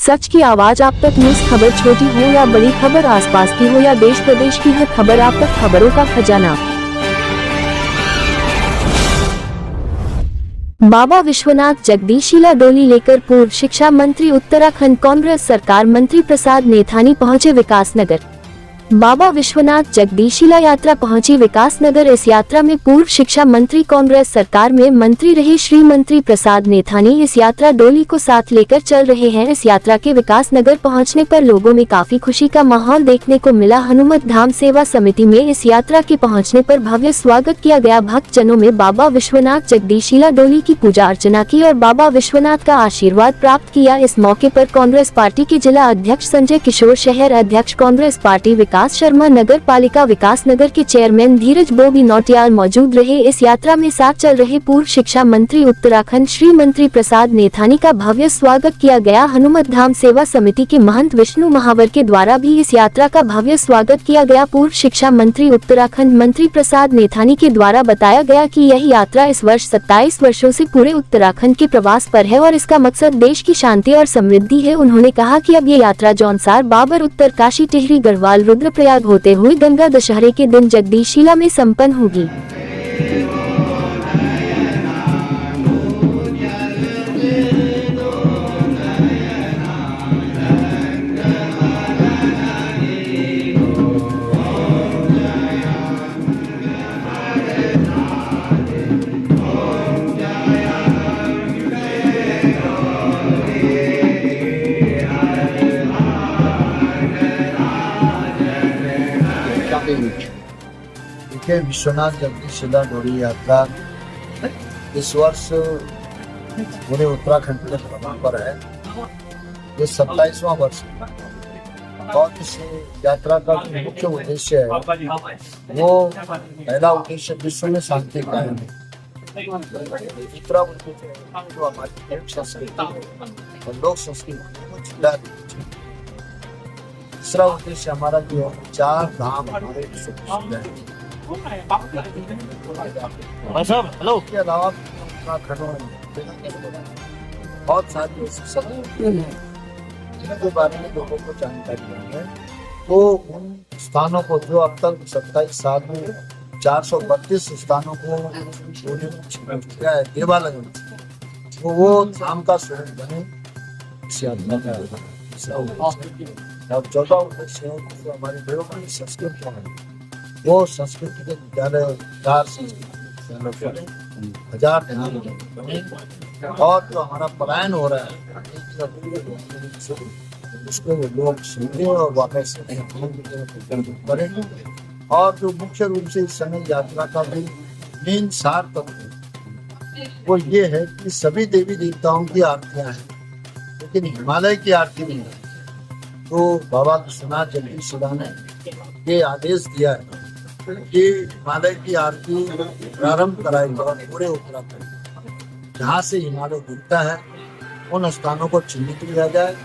सच की आवाज आप तक। न्यूज खबर छोटी हो या बड़ी खबर, आसपास की हो या देश प्रदेश की, हर खबर आप तक। खबरों का खजाना। बाबा विश्वनाथ जगदीशिला डोली लेकर पूर्व शिक्षा मंत्री उत्तराखंड कांग्रेस सरकार मंत्री प्रसाद नेथानी पहुंचे विकासनगर। बाबा विश्वनाथ जगदीशिला यात्रा पहुंची विकासनगर। इस यात्रा में पूर्व शिक्षा मंत्री कांग्रेस सरकार में मंत्री रहे श्री मंत्री प्रसाद नेथानी इस यात्रा डोली को साथ लेकर चल रहे हैं। इस यात्रा के विकासनगर पहुंचने पर लोगों में काफी खुशी का माहौल देखने को मिला। हनुमत धाम सेवा समिति में इस यात्रा के पहुंचने पर भव्य स्वागत किया गया। भक्तजनों में बाबा विश्वनाथ जगदीशिला डोली की पूजा अर्चना की और बाबा विश्वनाथ का आशीर्वाद प्राप्त किया। इस मौके पर कांग्रेस पार्टी के जिला अध्यक्ष संजय किशोर, शहर अध्यक्ष कांग्रेस पार्टी विकास शर्मा, नगर पालिका विकास नगर के चेयरमैन धीरज बोबी नौटियाल मौजूद रहे। इस यात्रा में साथ चल रहे पूर्व शिक्षा मंत्री उत्तराखंड श्री मंत्री प्रसाद नेथानी का भव्य स्वागत किया गया। हनुमत धाम सेवा समिति के महंत विष्णु महावर के द्वारा भी इस यात्रा का भव्य स्वागत किया गया। पूर्व शिक्षा मंत्री उत्तराखंड मंत्री प्रसाद नेथानी के द्वारा बताया गया कि यह यात्रा इस वर्ष 27 वर्षों से पूरे उत्तराखंड के प्रवास पर है और इसका मकसद देश की शांति और समृद्धि है। उन्होंने कहा कि अब ये यात्रा जौनसार, बाबर, उत्तरकाशी, टिहरी, गढ़वाल, रुद्रप्रयाग होते हुए गंगा दशहरे के दिन जगदीशिला में संपन्न होगी। देखिए, विश्वनाथ जगदीशिला डोली यात्रा इस वर्ष पूरे उत्तराखंड के भ्रमण पर है। ये 27वां वर्ष है और इस यात्रा का जो मुख्य उद्देश्य है वो पहला उद्देश्य विश्व में शांति कायम है। दूसरा उद्देश्य जो हमारी लोक संस्कृति और लोक संस्कृति को जिला, तीसरा उद्देश्य हमारा जो है 4 धाम हमारे विश्व प्रसिद्ध है। हेलो के अलावा बहुत सारी जिनके बारे में लोगों को जानकारी है, तो उन स्थानों को जो अब तक 27 साल में 432 स्थानों को देवालय वो धाम का स्वरूप बने। अब 14 उद्देश्य है जो हमारी देवों संस्कृति है, वो संस्कृति के विद्यालय 4 संस्कृति विद्यालय 1000 बने और जो हमारा पलायन हो रहा है उसको लोग सुने और वापस करें। और जो मुख्य रूप से इस समय यात्रा का भी मेन सार तत्व वो ये है कि सभी देवी देवताओं की आरतियां हैं, लेकिन हिमालय की आरती नहीं है। तो बाबा विश्वनाथ जगदीशिला ने ये आदेश दिया है कि हिमालय की आरती प्रारंभ कराई और पूरे उत्तराखंड जहाँ से हिमालय गिरता है उन स्थानों को चिन्हित किया जाए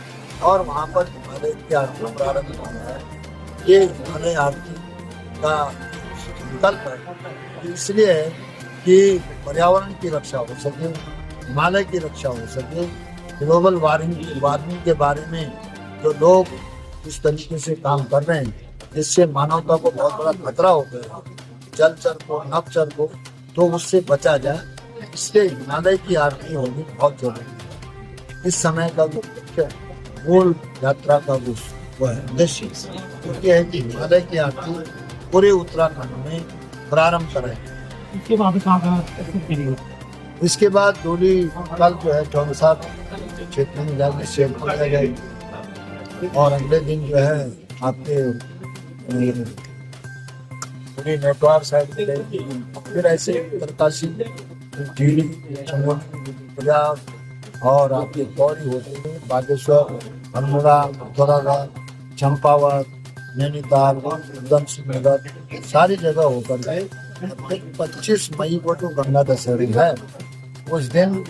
और वहाँ पर हिमालय की आरती प्रारंभ किया जाए। ये हिमालय आरती का संकल्प है, इसलिए है कि पर्यावरण की रक्षा हो सके, हिमालय की रक्षा हो सके। ग्लोबल वार्मिंग के बारे में जो लोग इस तरीके से काम कर रहे हैं जिससे मानवता को बहुत बड़ा खतरा हो गया, जलचर को, नभचर को, तो उससे बचा जाए, इसलिए हिमालय की आरती होनी बहुत जरूरी है। इस समय का जो मुख्य मूल यात्रा का वो है उद्देश्य क्योंकि है कि हिमालय की आरती पूरे उत्तराखंड में प्रारंभ करें। इसके बाद डोली कल जो है जौनसार क्षेत्र में जाकर शेयर किया जाएगी और अगले दिन जो है आपके पूरी नेटवर्क साइड फिर ऐसे उत्तरकाशी, टिहरी, पंजाब और आपके पौड़ी होते हैं, बागेश्वर, अल्मोड़ा, पिथौरागढ़, चंपावत, नैनीताल, उधमसिंह, सारी जगह होकर गए। 25 मई को जो गंगा दशहरी है उस दिन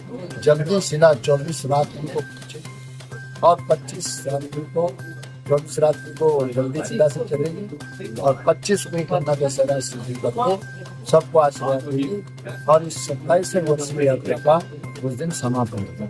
जगदीशिला 24 रात्रि को पहुंचे और 25 रात्रि को 24 रात्रि को जगदीशिला से चलेगी और 25 को गंगा दशहरा सिद्धि करके सबको आशीर्वाद देगी और इस 27वें वर्ष की यात्रा का उस दिन समापन होगा।